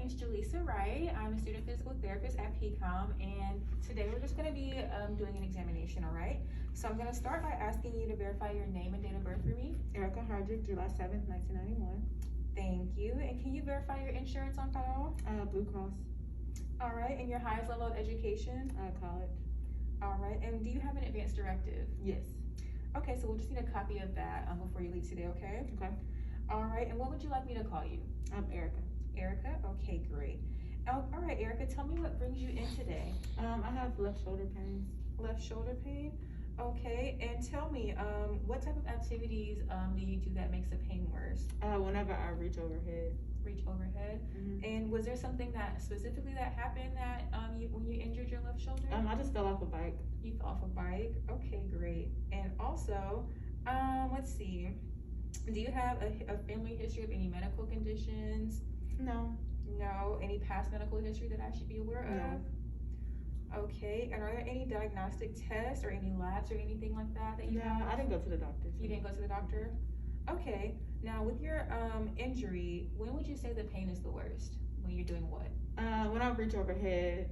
name is Jaleesa Wright. I'm a student physical therapist at PCOM, and today we're just going to be doing an examination, all right? So I'm going to start by asking you to verify your name and date of birth for me. Erica Hardrick, July 7th, 1991. Thank you. And can you verify your insurance on file? Blue Cross. All right. And your highest level of education? College. All right. And do you have an advance directive? Yes. Okay, so we'll just need a copy of that before you leave today, okay? Okay. All right. And what would you like me to call you? Erica. Erica? Okay, great. All right, Erica, tell me what brings you in today. I have left shoulder pain. Left shoulder pain? Okay, and tell me, what type of activities do you do that makes the pain worse? Whenever I reach overhead. Reach overhead? Mm-hmm. And was there something that specifically that happened that when you injured your left shoulder? I just fell off a bike. You fell off a bike? Okay, great. And also, let's see, do you have a family history of any medical conditions? No. No. Any past medical history that I should be aware of? No. Okay. And are there any diagnostic tests or any labs or anything like that that you have? No, I didn't go to the doctor. You didn't go to the doctor? Okay. Now, with your injury, when would you say the pain is the worst? When you're doing what? When I reach overhead,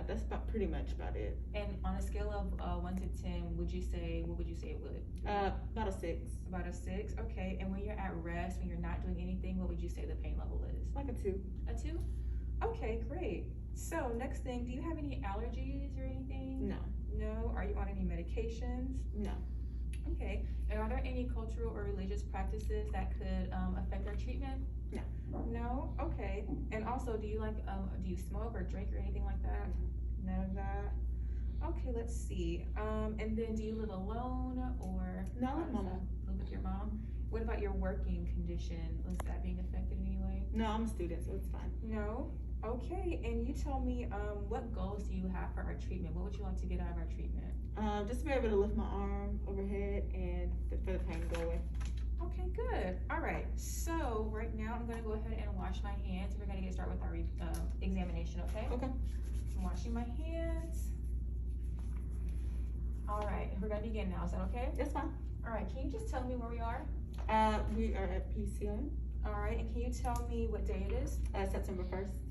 that's pretty much about it. And on a scale of 1 to 10, what would you say it would? About a 6. About a 6? Okay. And when you're at rest, when you're not doing anything, what would you say the pain level is? Like a 2. A 2? Okay, great. So next thing, do you have any allergies or anything? No. No? Are you on any medications? No. Okay. And are there any cultural or religious practices that could affect our treatment? No. No? Okay. And also, do you smoke or drink or anything like that? None of that? Okay, let's see. And then do you live alone or? No, I live with my mom. Live with your mom? What about your working condition? Was that being affected in any way? No, I'm a student, so it's fine. No? Okay, and you tell me, what goals do you have for our treatment? What would you like to get out of our treatment? Just to be able to lift my arm overhead and for the pain to go away. Okay, good. All right, so right now I'm gonna go ahead and wash my hands. We're gonna get started with our examination, okay? Okay. I'm washing my hands. All right, we're gonna begin now. Is that okay? That's fine. All right, can you just tell me where we are? We are at PCM. All right, and can you tell me what day it is? September 1st.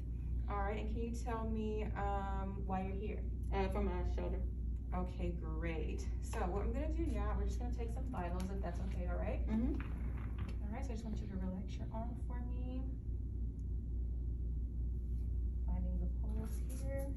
All right, and can you tell me why you're here? For my shoulder. Okay, great. So what I'm gonna do now, we're just gonna take some vitals if that's okay, all right? Mm-hmm. All right, so I just want you to relax your arm for me. Finding the pulse here.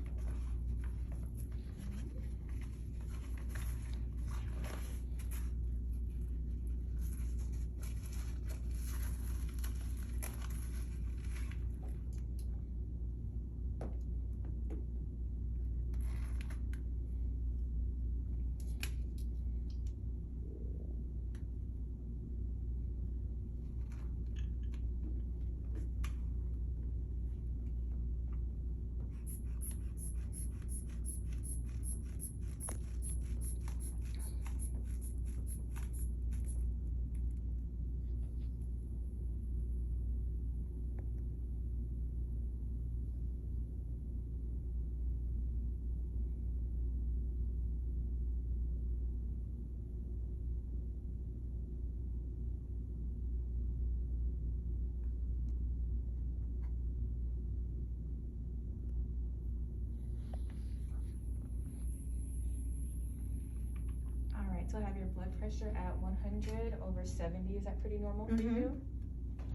So I have your blood pressure at 100/70. Is that pretty normal for you?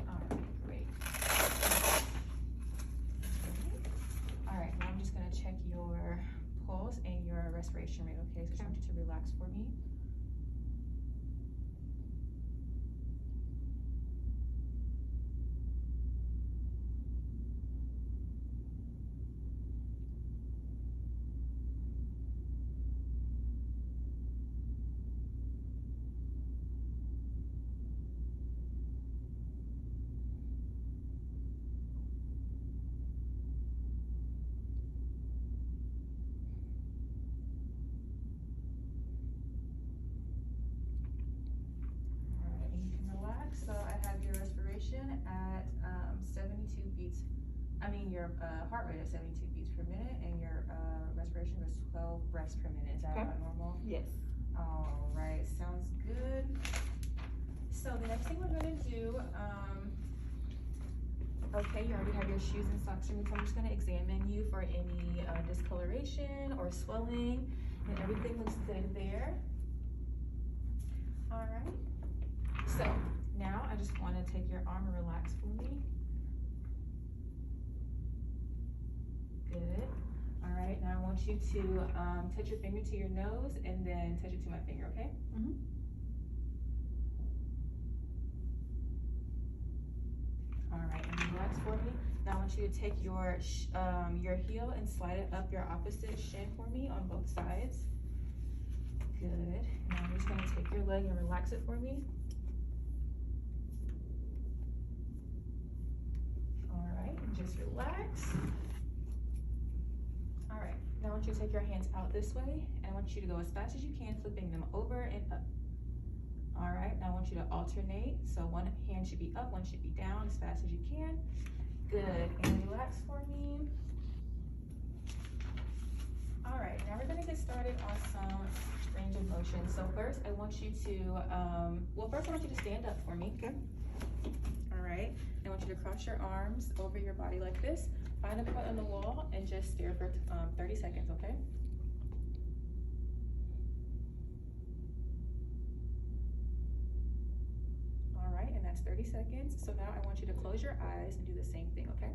All right, great. All right, now I'm just gonna check your pulse and your respiration rate, okay? So I just want you to relax for me. So I have your respiration at 72 beats. I mean your heart rate at 72 beats per minute, and your respiration was 12 breaths per minute. Is that about normal? Yes. All right, sounds good. So the next thing we're gonna do, Okay, you already have your shoes and socks on, so I'm just gonna examine you for any discoloration or swelling, and everything looks good there. All right, so now I just wanna take your arm and relax for me. Good. All right, now I want you to touch your finger to your nose and then touch it to my finger, okay? Mm-hmm. All right, and relax for me. Now I want you to take your heel and slide it up your opposite shin for me on both sides. Good. Now I'm just gonna take your leg and relax it for me. All right, and just relax. All right, now I want you to take your hands out this way, and I want you to go as fast as you can, flipping them over and up. All right, now I want you to alternate. So one hand should be up, one should be down, as fast as you can. Good, and relax for me. All right, now we're gonna get started on some range of motion. So first I want you to, first I want you to stand up for me. Okay. All right, I want you to cross your arms over your body like this. Find a point on the wall and just stare for 30 seconds, okay? All right, and that's 30 seconds. So now I want you to close your eyes and do the same thing, okay?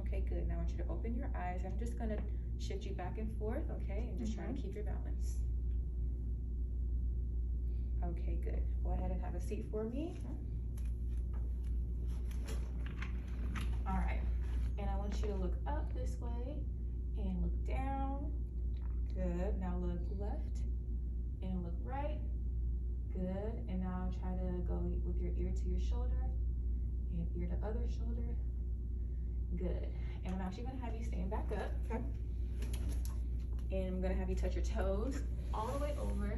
Okay, good. Now I want you to open your eyes. I'm just gonna shift you back and forth, okay? And just try to keep your balance. Okay, good. Go ahead and have a seat for me. All right, and I want you to look up this way and look down. Good. Now look left and look right. Good. And now try to go with your ear to your shoulder and ear to other shoulder. Good. And I'm actually gonna have you stand back up. Okay. And I'm gonna have you touch your toes all the way over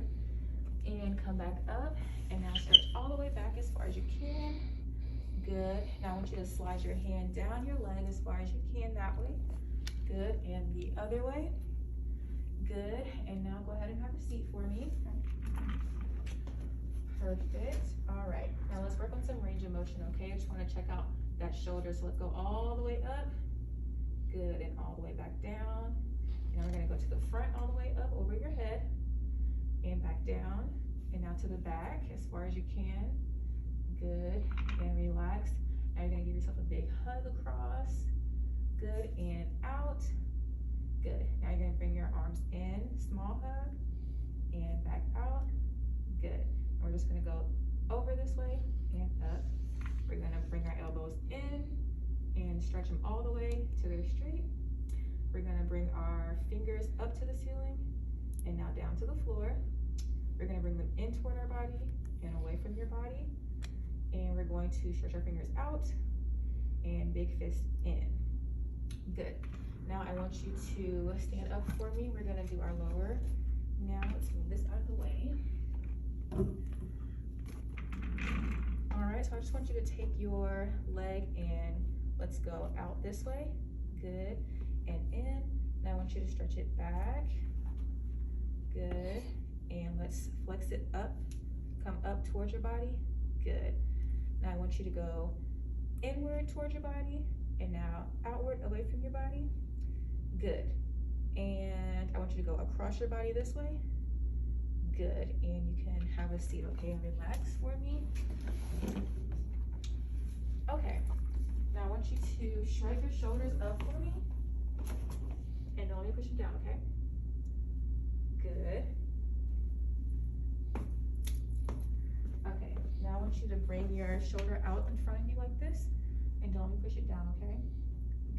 and come back up. And now stretch all the way back as far as you can. Good. Now I want you to slide your hand down your leg as far as you can that way. Good. And the other way. Good. And now go ahead and have a seat for me. Perfect. All right. Now let's work on some range of motion, okay? I just want to check out that shoulder. So let's go all the way up. Good. And all the way back down. And now we're going to go to the front all the way up over your head. And back down. And now to the back as far as you can. Good. And relax. Now you're going to give yourself a big hug across. Good. And out. Good. Now you're going to bring your arms in. Small hug. And back out. Good. And we're just going to go over this way and up. We're going to bring our elbows in and stretch them all the way to their straight. We're going to bring our fingers up to the ceiling and now down to the floor. We're going to bring them in toward our body and away from your body. And we're going to stretch our fingers out and big fist in. Good. Now I want you to stand up for me. We're going to do our lower. Now let's move this out of the way. All right, so I just want you to take your leg and let's go out this way. Good. And in. Now I want you to stretch it back. Good. And let's flex it up. Come up towards your body. Good. Now I want you to go inward towards your body and now outward away from your body. Good. And I want you to go across your body this way. Good. And you can have a seat, okay? And relax for me. Okay. Now I want you to shrug your shoulders up for me. And don't let me push it down, okay? Good. Okay. Now I want you to bring your shoulder out in front of you like this. And don't let me push it down, okay?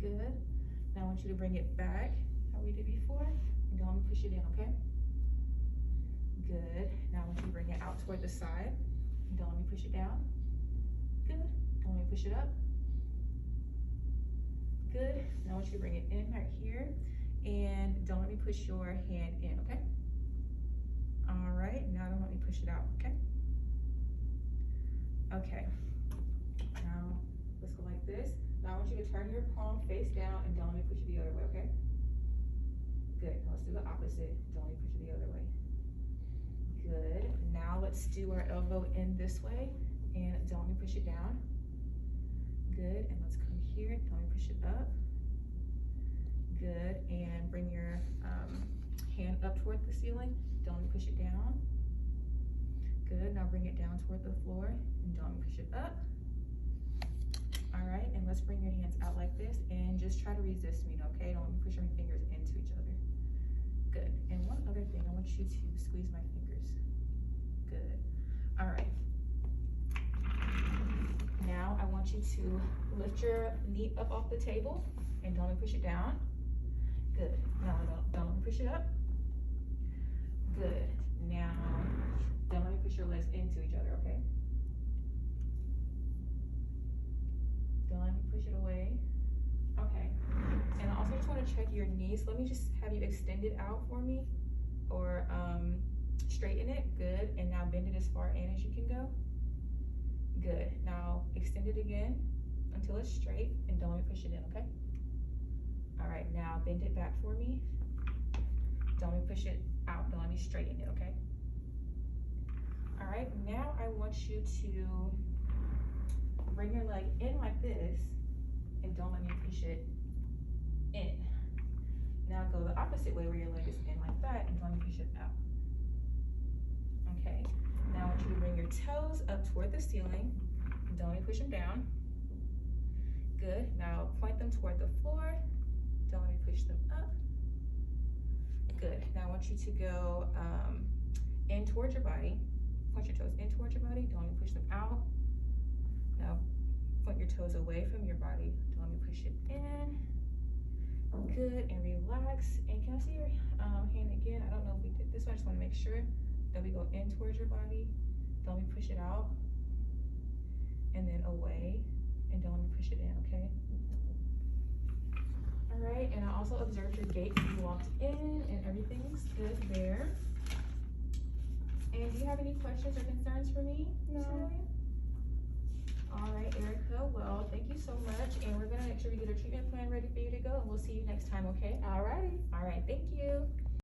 Good. Now I want you to bring it back how we did before. And don't let me push it in, okay? Good. Now I want you to bring it out toward the side. And don't let me push it down. Good. Don't let me push it up. Good. Now I want you to bring it in right here. And don't let me push your hand in, okay? All right. Now don't let me push it out, okay? Okay. Now let's go like this. Now I want you to turn your palm face down and don't let me push it the other way, okay? Good. Now let's do the opposite. Don't let me push it the other way. let's do our elbow in this way, and don't let me push it down. Good, and let's come here, don't let me push it up. Good, and bring your hand up toward the ceiling, don't let me push it down. Good, now bring it down toward the floor, and don't let me push it up. All right, and let's bring your hands out like this, and just try to resist me, okay? Don't let me push your fingers into each other. Good, and one other thing, I want you to squeeze my fingers. Good, all right. Now I want you to lift your knee up off the table, and don't let me push it down. Good, now don't let me push it up. Good, now don't let me push your legs into each other, okay? Don't let me push it away. Okay, and I also just want to check your knees. Let me just have you extend it out for me, or straighten it. Good, and now bend it as far in as you can go. Good, now extend it again until it's straight, and don't let me push it in, okay? All right, now bend it back for me. Don't let me push it out, don't let me straighten it, okay? All right, now I want you to bring your leg in like this, and don't let me push it in. Now go the opposite way where your leg is in like that, and don't let me push it out. Okay, now I want you to bring your toes up toward the ceiling, and don't let me push them down. Good, now point them toward the floor, don't let me push them up. Good, now I want you to go in towards your body. Point your toes in towards your body, don't let me push them out. Now point your toes away from your body, don't let me push it in. Good, and relax. And can I see your hand again? I don't know if we did this one, I just want to make sure that we go in towards your body, don't let me push it out, and then away, and don't let me push it in, okay? All right, and I also observed your gait when you walked in, and everything's good there. And do you have any questions or concerns for me? No. All right, Erica, well, thank you so much, and we're gonna make sure we get a treatment plan ready for you to go, and we'll see you next time, okay? Alrighty. All right, thank you.